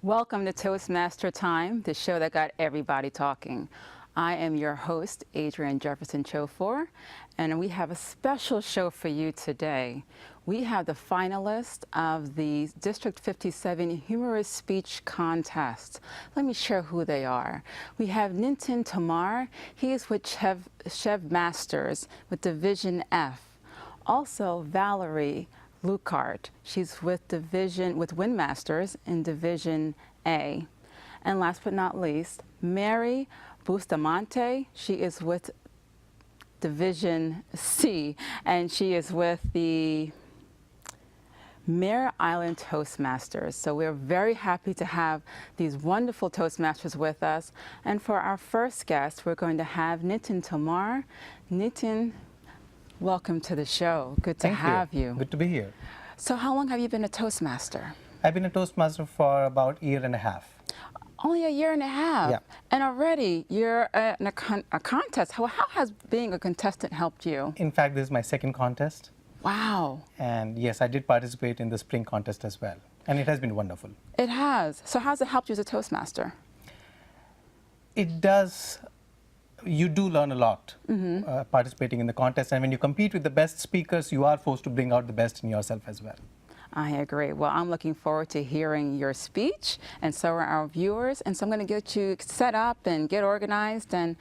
Welcome to Toastmaster Time, the show that got everybody talking. I am your host, Adrian Jefferson Chofor, and we have a special show for you today. We have the finalists of the District 57 Humorous Speech Contest. Let me share who they are. We have Nitin Tomar. He is with Toastmasters with Division F. Also, Valerie Lukecart. She's with Windmasters in Division A. And last but not least, Mary Bustamante. She is with Division C, and she is with the Mare Island Toastmasters. So we're very happy to have these wonderful Toastmasters with us. And for our first guest, we're going to have Nitin Tomar. Nitin, welcome to the show. Good to have you. Good to be here. So how long have you been a Toastmaster? I've been a Toastmaster for about a year and a half. Only a year and a half? Yeah. And already you're in a contest. How has being a contestant helped you? In fact, this is my second contest. Wow. And yes, I did participate in the spring contest as well. And it has been wonderful. It has. So how's it helped you as a Toastmaster? It does. You do learn a lot participating in the contest. And when you compete with the best speakers, you are forced to bring out the best in yourself as well. I agree. Well, I'm looking forward to hearing your speech, and so are our viewers. And so I'm going to get you set up and get organized, and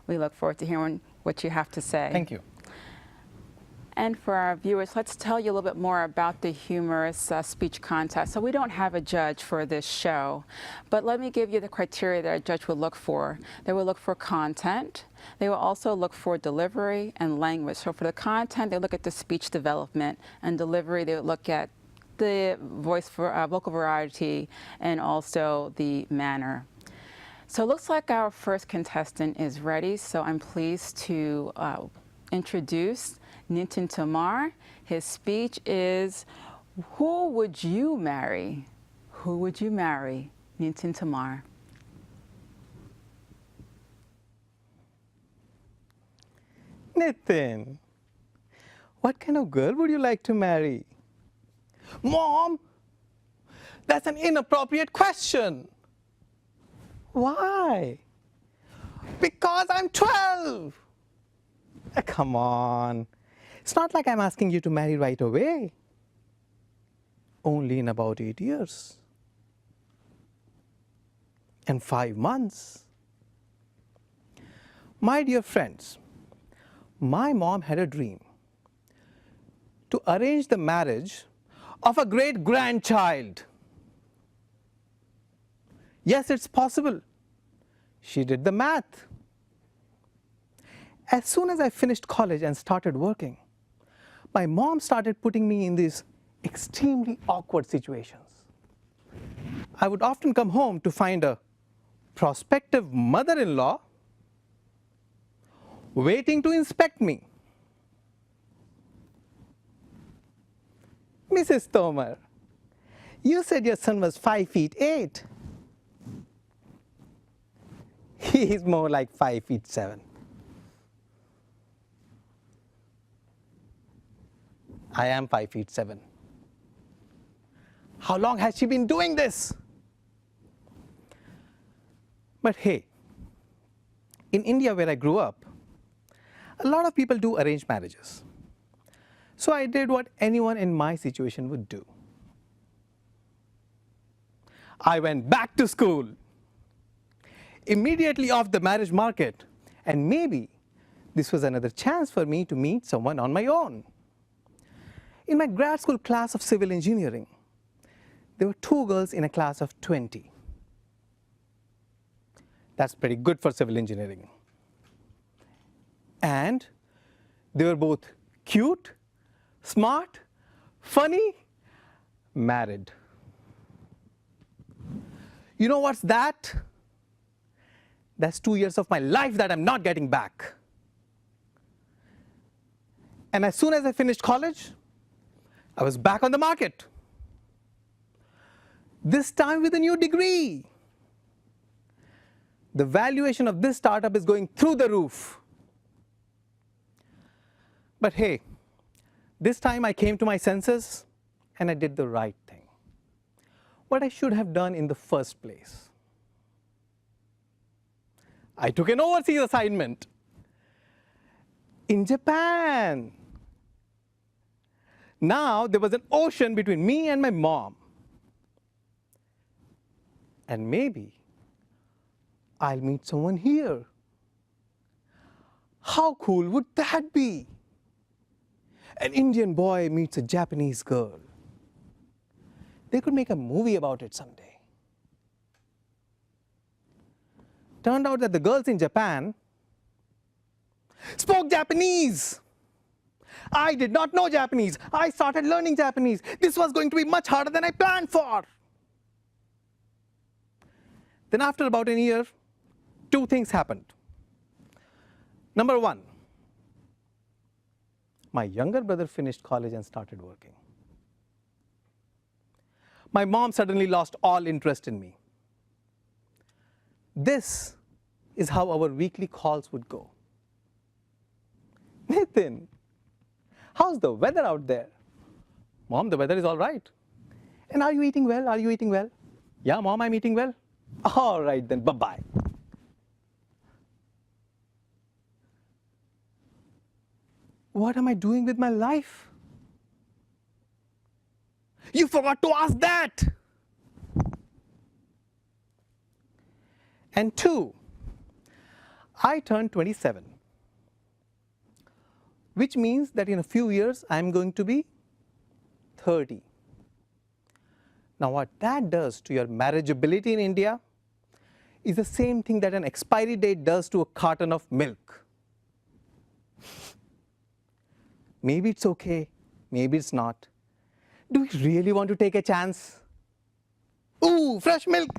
we look forward to hearing what you have to say. Thank you. And for our viewers, let's tell you a little bit more about the Humorous Speech Contest. So we don't have a judge for this show, but let me give you the criteria that a judge would look for. They will look for content. They will also look for delivery and language. So for the content, they look at the speech development, and delivery, they would look at the vocal variety and also the manner. So it looks like our first contestant is ready, so I'm pleased to introduce Nitin Tomar. His speech is, "Who would you marry? Who would you marry?" Nitin Tomar. Nitin, what kind of girl would you like to marry? Mom, that's an inappropriate question. Why? Because I'm 12. Come on. It's not like I'm asking you to marry right away. Only in about 8 years. And 5 months. My dear friends, my mom had a dream to arrange the marriage of a great-grandchild. Yes, it's possible. She did the math. As soon as I finished college and started working, my mom started putting me in these extremely awkward situations. I would often come home to find a prospective mother-in-law waiting to inspect me. Mrs. Tomar, you said your son was 5'8". He's more like 5'7". I am 5'7". How long has she been doing this? But hey, in India where I grew up, a lot of people do arranged marriages. So I did what anyone in my situation would do. I went back to school, immediately off the marriage market, and maybe this was another chance for me to meet someone on my own. In my grad school class of civil engineering, there were 2 girls in a class of 20. That's pretty good for civil engineering. And they were both cute, smart, funny, married. You know what's that? That's 2 years of my life that I'm not getting back. And as soon as I finished college, I was back on the market. This time with a new degree. The valuation of this startup is going through the roof. But hey, this time I came to my senses and I did the right thing. what I should have done in the first place. I took an overseas assignment in Japan. Now there was an ocean between me and my mom. And maybe I'll meet someone here. How cool would that be? An Indian boy meets a Japanese girl. They could make a movie about it someday. Turned out that the girls in Japan spoke Japanese. I did not know Japanese. I started learning Japanese. This was going to be much harder than I planned for. Then after about a year, two things happened. Number one, my younger brother finished college and started working. My mom suddenly lost all interest in me. This is how our weekly calls would go. Nitin, how's the weather out there? Mom, the weather is all right. And are you eating well? Are you eating well? Yeah, Mom, I'm eating well. All right then, bye-bye. What am I doing with my life? You forgot to ask that. And two, I turned 27, which means that in a few years I'm going to be 30. Now what that does to your marriageability in India is the same thing that an expiry date does to a carton of milk. Maybe it's okay, maybe it's not. Do we really want to take a chance? Ooh, fresh milk!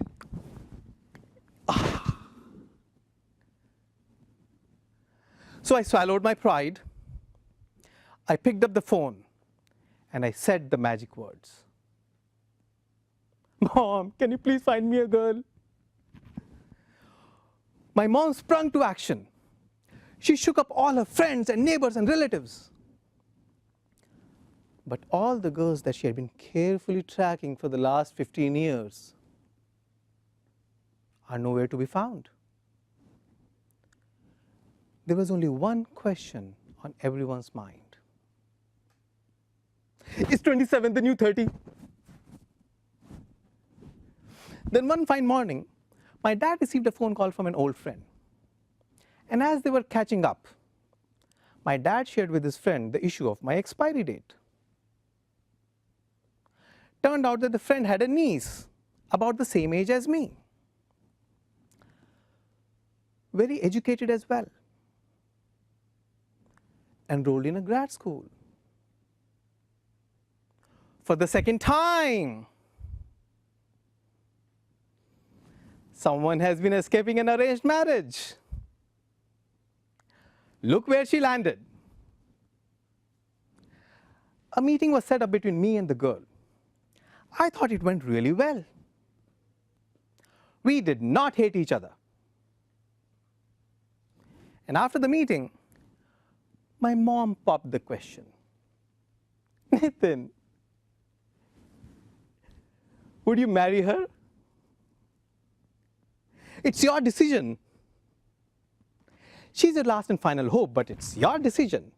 So I swallowed my pride. I picked up the phone and I said the magic words. Mom, can you please find me a girl? My mom sprung to action. She shook up all her friends and neighbors and relatives. But all the girls that she had been carefully tracking for the last 15 years are nowhere to be found. There was only one question on everyone's mind. Is 27 the new 30? Then one fine morning, my dad received a phone call from an old friend. And as they were catching up, my dad shared with his friend the issue of my expiry date. Turned out that the friend had a niece about the same age as me. Very educated as well. Enrolled in a grad school. For the second time, someone has been escaping an arranged marriage. Look where she landed. A meeting was set up between me and the girl. I thought it went really well. We did not hate each other. And after the meeting, my mom popped the question. Nitin, would you marry her? It's your decision. She's your last and final hope, but it's your decision.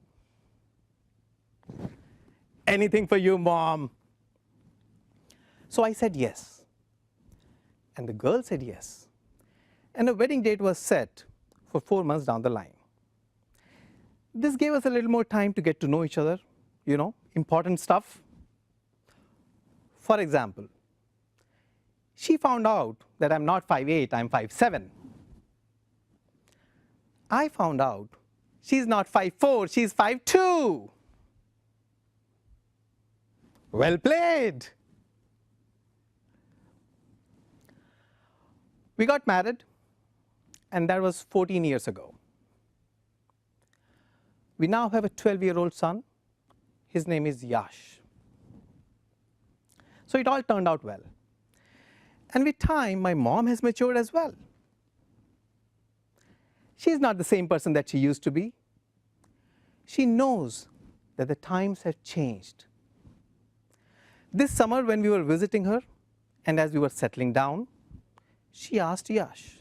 Anything for you, Mom. So I said yes. And the girl said yes. And a wedding date was set for 4 months down the line. This gave us a little more time to get to know each other, important stuff. For example, she found out that I'm not 5'8", I'm 5'7". I found out she's not 5'4", she's 5'2". Well played. We got married, and that was 14 years ago. We now have a 12-year-old son. His name is Yash. So it all turned out well. And with time, my mom has matured as well. She's not the same person that she used to be. She knows that the times have changed. This summer when we were visiting her, And as we were settling down, she asked Yash,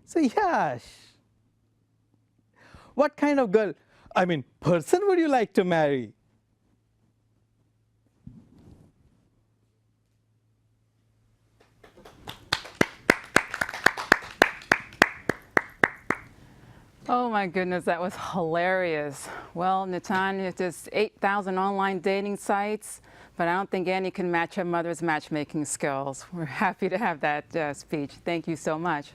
"So Yash, what kind of girl, person would you like to marry?" Oh my goodness, that was hilarious. Well, Nitin, there's 8,000 online dating sites, but I don't think any can match your mother's matchmaking skills. We're happy to have that speech. Thank you so much.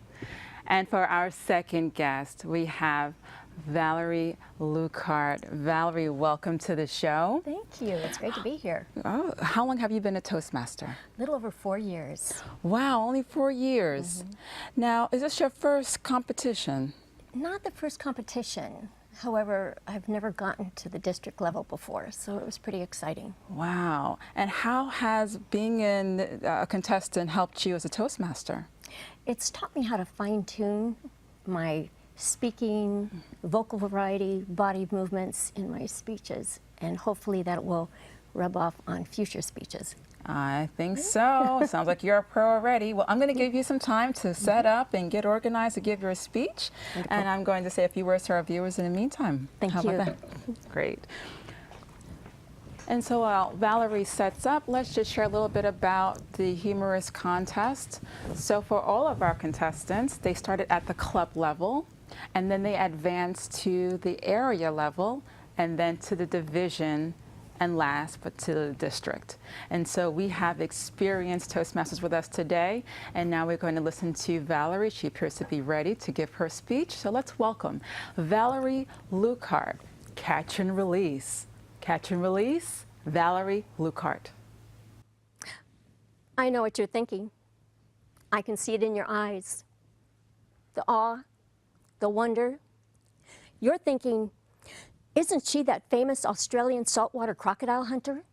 And for our second guest, we have Valerie Lukecart. Valerie, welcome to the show. Thank you. It's great to be here. Oh, how long have you been a Toastmaster? A little over 4 years. Wow, only 4 years. Now, is this your first competition? Not the first competition. However, I've never gotten to the district level before, so it was pretty exciting. Wow. And how has being a contestant helped you as a Toastmaster? It's taught me how to fine-tune my speaking, vocal variety, body movements in my speeches, and hopefully that will rub off on future speeches. I think so. Sounds like you're a pro already. Well, I'm going to give you some time to set up and get organized to give your speech. Wonderful. And I'm going to say a few words to our viewers in the meantime. Thank How you. about that? Great. And so while Valerie sets up, let's just share a little bit about the humorous contest. So for all of our contestants, they started at the club level, and then they advanced to the area level, and then to the division, and last but to the district. And so we have experienced Toastmasters with us today, and now we're going to listen to Valerie. She appears to be ready to give her speech. So let's welcome Valerie Lukecart. Catch and release. Catch and release, Valerie Lukecart. I know what you're thinking. I can see it in your eyes. The awe, the wonder. You're thinking, isn't she that famous Australian saltwater crocodile hunter?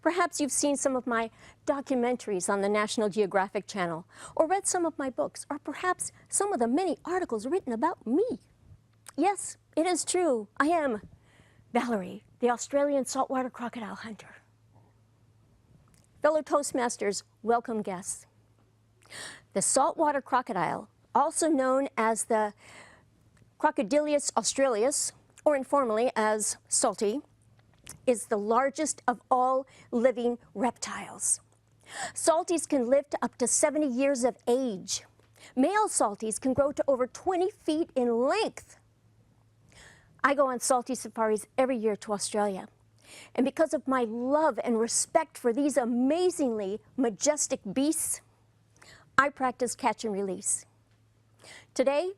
Perhaps you've seen some of my documentaries on the National Geographic Channel, or read some of my books, or perhaps some of the many articles written about me. Yes, it is true. I am Valerie, the Australian saltwater crocodile hunter. Fellow Toastmasters, welcome guests. The saltwater crocodile, also known as the Crocodilius australis, or informally as Salty, is the largest of all living reptiles. Salties can live to up to 70 years of age. Male salties can grow to over 20 feet in length. I go on salty safaris every year to Australia. And because of my love and respect for these amazingly majestic beasts, I practice catch and release. Today,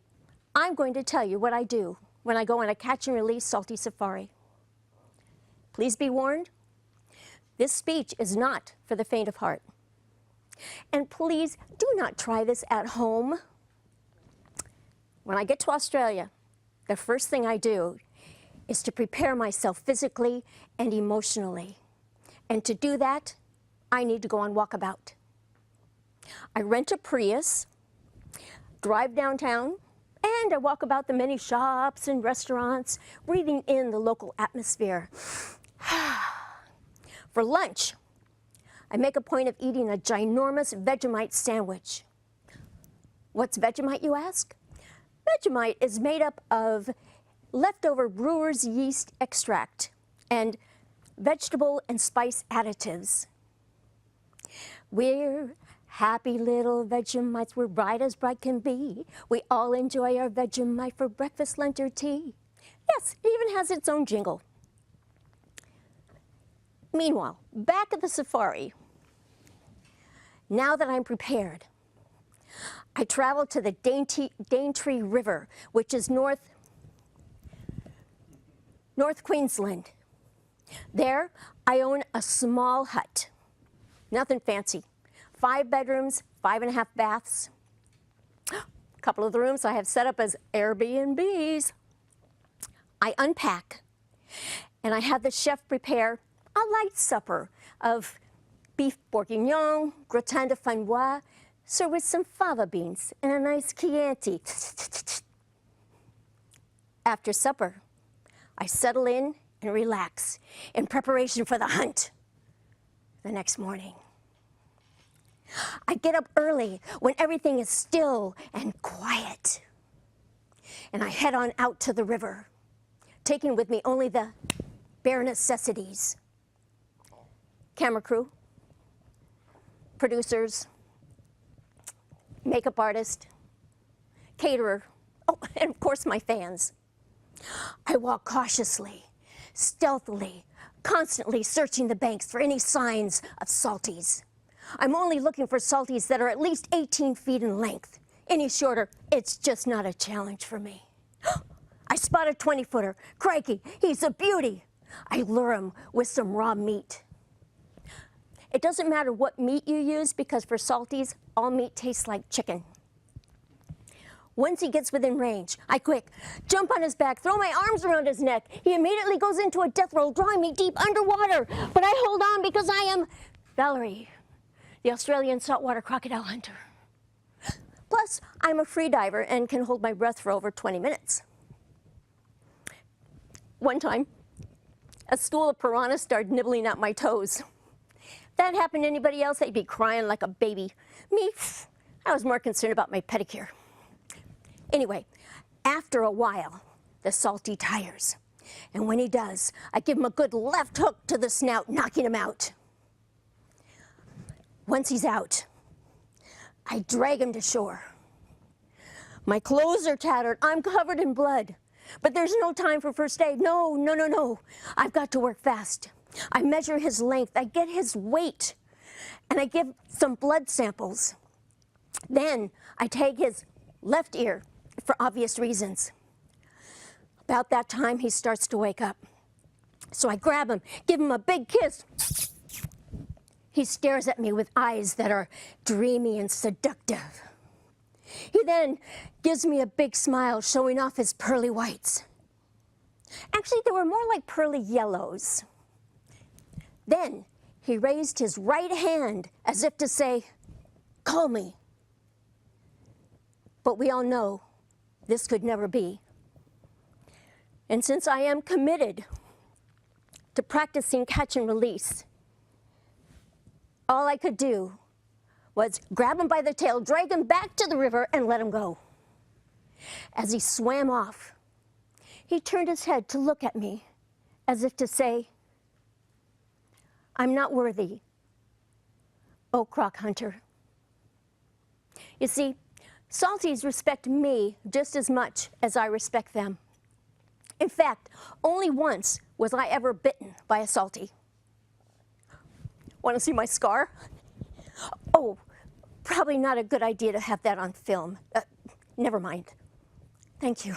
I'm going to tell you what I do when I go on a catch and release salty safari. Please be warned, this speech is not for the faint of heart. And please do not try this at home. When I get to Australia, the first thing I do is to prepare myself physically and emotionally. And to do that, I need to go on walkabout. I rent a Prius, drive downtown, and I walk about the many shops and restaurants, breathing in the local atmosphere. For lunch, I make a point of eating a ginormous Vegemite sandwich. What's Vegemite, you ask? Vegemite is made up of leftover brewer's yeast extract and vegetable and spice additives. We're happy little Vegemites, we're bright as bright can be. We all enjoy our Vegemite for breakfast, lunch, or tea. Yes, it even has its own jingle. Meanwhile, back at the safari, now that I'm prepared, I travel to the Daintree River, which is North Queensland. There, I own a small hut, nothing fancy. 5 bedrooms, 5.5 baths. A couple of the rooms I have set up as Airbnbs. I unpack, and I have the chef prepare a light supper of beef bourguignon, gratin de finois, served with some fava beans and a nice Chianti. After supper, I settle in and relax in preparation for the hunt. the next morning. I get up early when everything is still and quiet. And I head on out to the river, taking with me only the bare necessities. Camera crew, producers, makeup artist, caterer, oh, and of course my fans. I walk cautiously, stealthily, constantly searching the banks for any signs of salties. I'm only looking for salties that are at least 18 feet in length. Any shorter, it's just not a challenge for me. I spot a 20-footer. Crikey, he's a beauty. I lure him with some raw meat. It doesn't matter what meat you use, because for salties, all meat tastes like chicken. Once he gets within range, I quick jump on his back, throw my arms around his neck. He immediately goes into a death roll, drawing me deep underwater. But I hold on because I am Valerie, the Australian saltwater crocodile hunter. Plus, I'm a free diver and can hold my breath for over 20 minutes. One time, a school of piranhas started nibbling at my toes. If that happened to anybody else, they'd be crying like a baby. Me, I was more concerned about my pedicure. Anyway, after a while, the salty tires. And when he does, I give him a good left hook to the snout, knocking him out. Once he's out, I drag him to shore. My clothes are tattered. I'm covered in blood. But there's no time for first aid. No, no, no, no. I've got to work fast. I measure his length. I get his weight. And I give some blood samples. Then I take his left ear for obvious reasons. About that time, he starts to wake up. So I grab him, give him a big kiss. He stares at me with eyes that are dreamy and seductive. He then gives me a big smile, showing off his pearly whites. Actually, they were more like pearly yellows. Then he raised his right hand as if to say, "Call me." But we all know this could never be. And since I am committed to practicing catch and release, all I could do was grab him by the tail, drag him back to the river, and let him go. As he swam off, he turned his head to look at me as if to say, "I'm not worthy, oh croc hunter." You see, salties respect me just as much as I respect them. In fact, only once was I ever bitten by a salty. Want to see my scar? Oh, probably not a good idea to have that on film. Never mind. Thank you.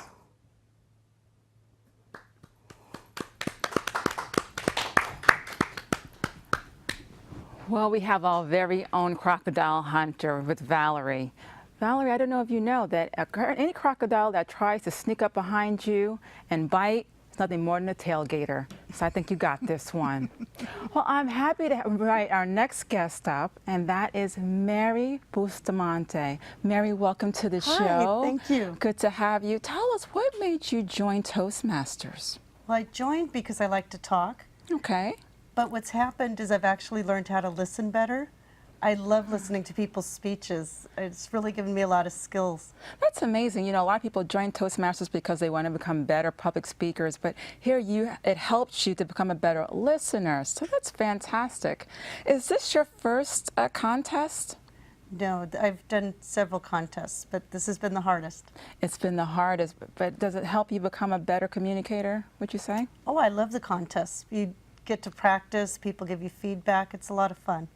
Well, we have our very own crocodile hunter with Valerie. Valerie, I don't know if you know that any crocodile that tries to sneak up behind you and bite is nothing more than a tailgater. So I think you got this one. Well, I'm happy to invite our next guest up, and that is Mary Bustamante. Mary, welcome to the show. Hi, thank you. Good to have you. Tell us, what made you join Toastmasters? Well, I joined because I like to talk. Okay. But what's happened is I've actually learned how to listen better. I love listening to people's speeches. It's really given me a lot of skills. That's amazing. You know, a lot of people join Toastmasters because they want to become better public speakers, but here it helps you to become a better listener. So that's fantastic. Is this your first contest? No, I've done several contests, but this has been the hardest. It's been the hardest, but does it help you become a better communicator, would you say? Oh, I love the contests. You get to practice, people give you feedback. It's a lot of fun.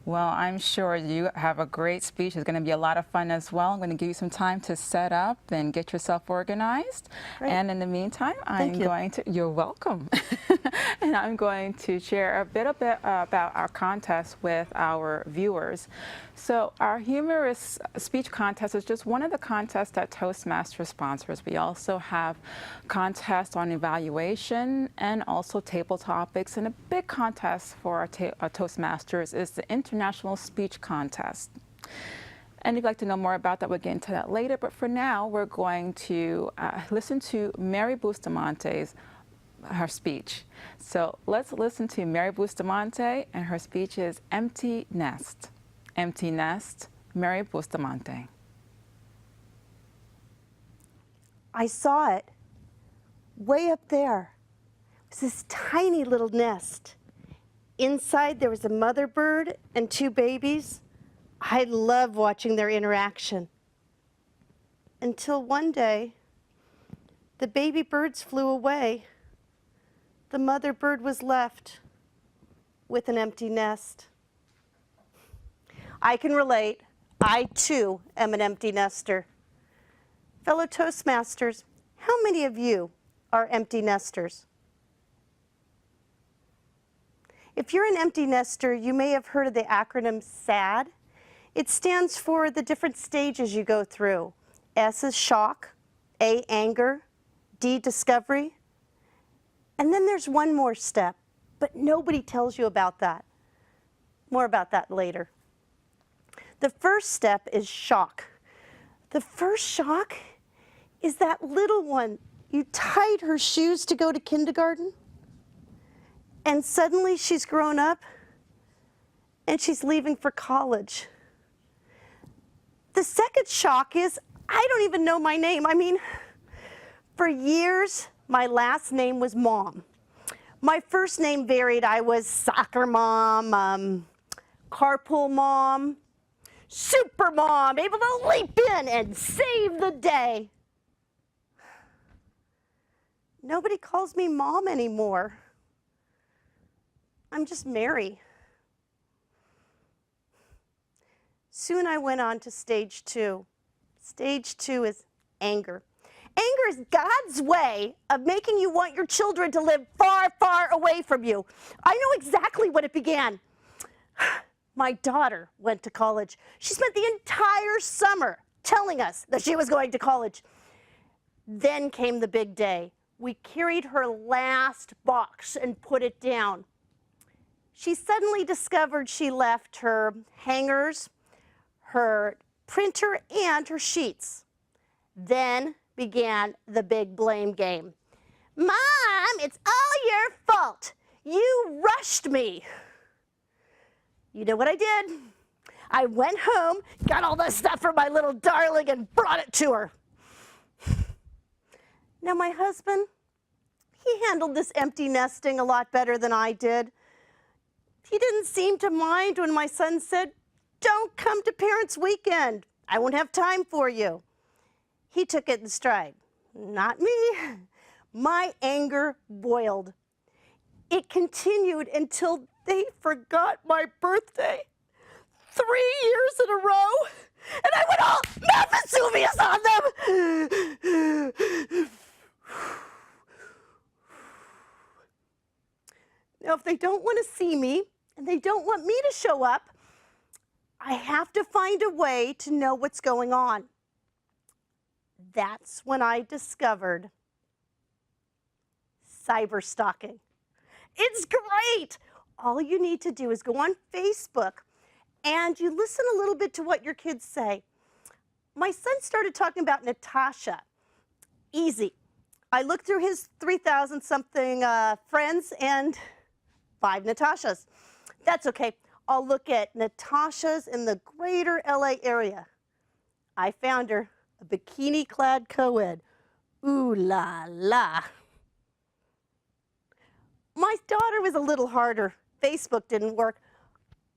Well, I'm sure you have a great speech. It's going to be a lot of fun as well. I'm going to give you some time to set up and get yourself organized. Great. And in the meantime, you're welcome. And I'm going to share a bit about our contest with our viewers. So our humorous speech contest is just one of the contests that Toastmasters sponsors. We also have contests on evaluation and also table topics. And a big contest for our Toastmasters is the International Speech Contest. And if you'd like to know more about that, we'll get into that later. But for now, we're going to listen to Mary Bustamante's her speech. So let's listen to Mary Bustamante, and her speech is Empty Nest. Empty Nest, Mary Bustamante. I saw it way up there. It was this tiny little nest. Inside there was a mother bird and 2 babies. I loved watching their interaction. Until one day, the baby birds flew away. The mother bird was left with an empty nest. I can relate. I too am an empty nester. Fellow Toastmasters, how many of you are empty nesters? If you're an empty nester, you may have heard of the acronym SAD. It stands for the different stages you go through. S is shock, A, anger, D, discovery. And then there's one more step, but nobody tells you about that. More about that later. The first step is shock. The first shock is that little one. You tied her shoes to go to kindergarten, and suddenly she's grown up and she's leaving for college. The second shock is, I don't even know my name. I mean, for years, my last name was Mom. My first name varied. I was soccer mom, carpool mom, super mom, able to leap in and save the day. Nobody calls me Mom anymore. I'm just Mary. Soon I went on to stage 2. Stage 2 is anger. Anger is God's way of making you want your children to live far, far away from you. I know exactly when it began. My daughter went to college. She spent the entire summer telling us that she was going to college. Then came the big day. We carried her last box and put it down. She suddenly discovered she left her hangers, her printer, and her sheets. Then began the big blame game. Mom, it's all your fault. You rushed me. You know what I did? I went home, got all the stuff for my little darling, and brought it to her. Now, my husband, he handled this empty nesting a lot better than I did. He didn't seem to mind when my son said, "Don't come to Parents' Weekend. I won't have time for you." He took it in stride. Not me. My anger boiled. It continued until they forgot my birthday 3 years in a row, and I went all Mount Vesuvius on them. Now, if they don't want to see me and they don't want me to show up, I have to find a way to know what's going on. That's when I discovered cyber stalking. It's great. All you need to do is go on Facebook and you listen a little bit to what your kids say. My son started talking about Natasha. Easy. I looked through his 3,000 something friends and 5 Natashas. That's okay. I'll look at Natashas in the greater LA area. I found her, a bikini-clad co-ed. Ooh la la. My daughter was a little harder. Facebook didn't work.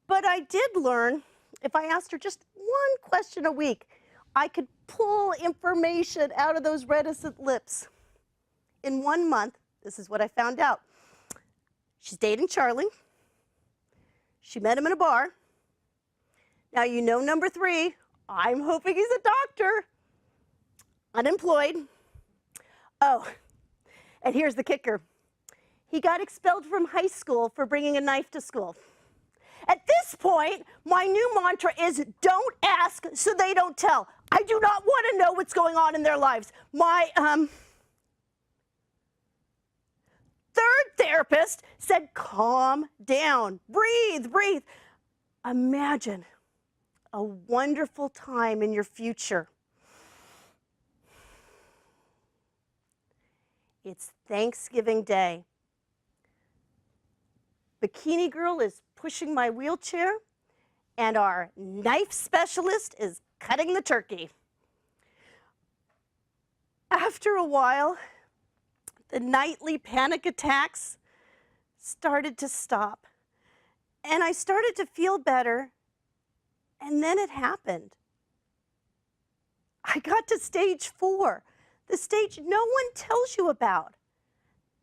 But I did learn, if I asked her just one question a week, I could pull information out of those reticent lips. In 1 month, this is what I found out. She's dating Charlie. She met him in a bar. Now you know number 3. I'm hoping he's a doctor. Unemployed. Oh, and here's the kicker. He got expelled from high school for bringing a knife to school. At this point, my new mantra is don't ask so they don't tell. I do not want to know what's going on in their lives. My third therapist said, calm down, breathe, breathe. Imagine a wonderful time in your future. It's Thanksgiving Day. Bikini Girl is pushing my wheelchair, and our knife specialist is cutting the turkey. After a while, the nightly panic attacks started to stop, and I started to feel better, and then it happened. I got to stage 4, the stage no one tells you about.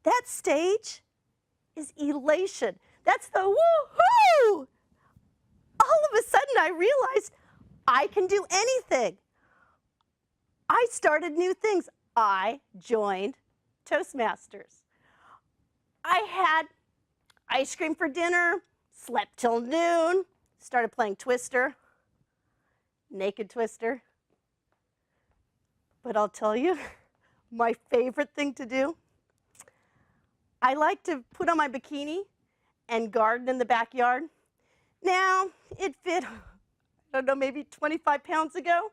That stage is elation. That's the woo-hoo! All of a sudden I realized I can do anything. I started new things. I joined Toastmasters. I had ice cream for dinner, slept till noon, started playing Twister, naked Twister. But I'll tell you, my favorite thing to do, I like to put on my bikini and garden in the backyard. Now, it fit, I don't know, maybe 25 pounds ago,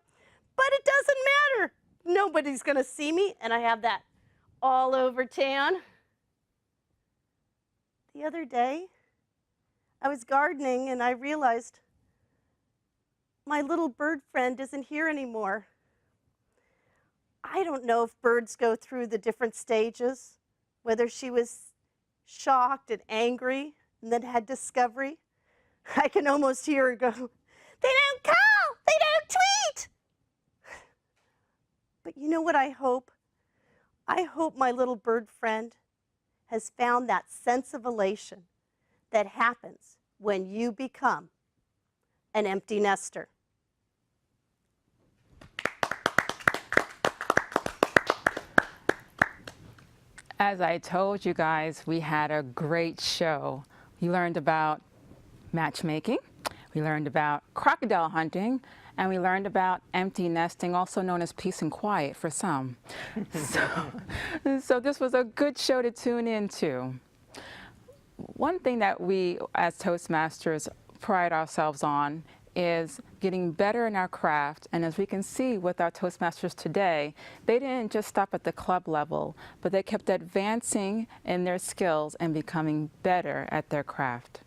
but it doesn't matter. Nobody's gonna see me, and I have that all over tan. The other day, I was gardening and I realized my little bird friend isn't here anymore. I don't know if birds go through the different stages, whether she was shocked and angry and then had discovery. I can almost hear her go, "They don't call, they don't tweet." But you know what I hope? I hope my little bird friend has found that sense of elation that happens when you become an empty nester. As I told you guys, we had a great show. We learned about matchmaking, we learned about crocodile hunting, and we learned about empty nesting, also known as peace and quiet for some. So this was a good show to tune into. One thing that we as Toastmasters pride ourselves on is getting better in our craft, and as we can see with our Toastmasters today, they didn't just stop at the club level, but they kept advancing in their skills and becoming better at their craft.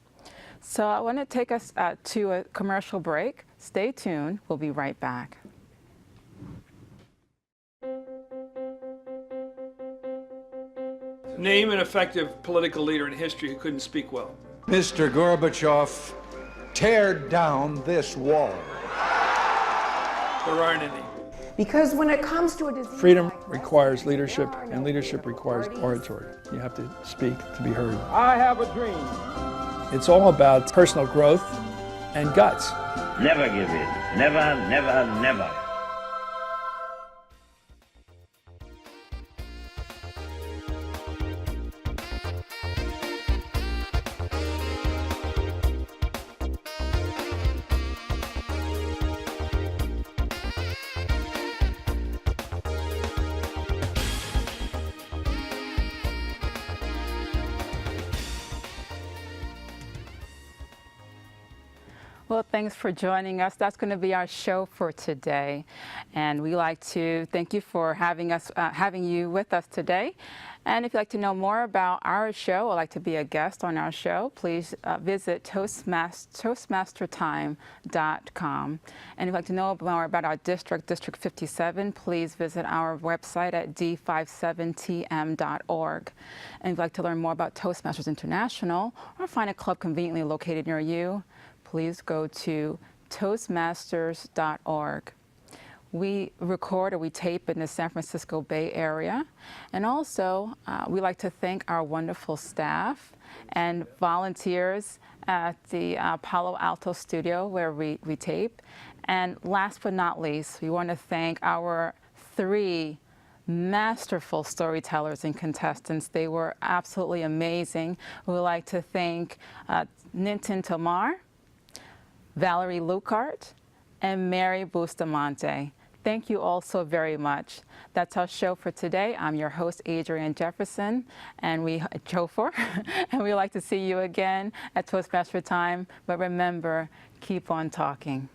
So I want to take us to a commercial break. Stay tuned, we'll be right back. Name an effective political leader in history who couldn't speak well. Mr. Gorbachev, tear down this wall. There aren't any. Because when it comes to a disease, Freedom requires leadership, and leadership requires oratory. You have to speak to be heard. I have a dream. It's all about personal growth and guts. Never give in. Never, never, never. Well, thanks for joining us. That's going to be our show for today. And we like to thank you for having you with us today. And if you'd like to know more about our show or like to be a guest on our show, please visit Toastmastertime.com. And if you'd like to know more about our district, District 57, please visit our website at d57tm.org. And if you'd like to learn more about Toastmasters International or find a club conveniently located near you, please go to Toastmasters.org. We record or we tape in the San Francisco Bay Area. And also, we like to thank our wonderful staff and volunteers at the Palo Alto studio where we tape. And last but not least, we want to thank our 3 masterful storytellers and contestants. They were absolutely amazing. We would like to thank Nitin Tomar, Valerie Lukecart, and Mary Bustamante. Thank you all so very much. That's our show for today. I'm your host, Adrian Jefferson, and Chofor, and we'd like to see you again at Toastmaster Time. But remember, keep on talking.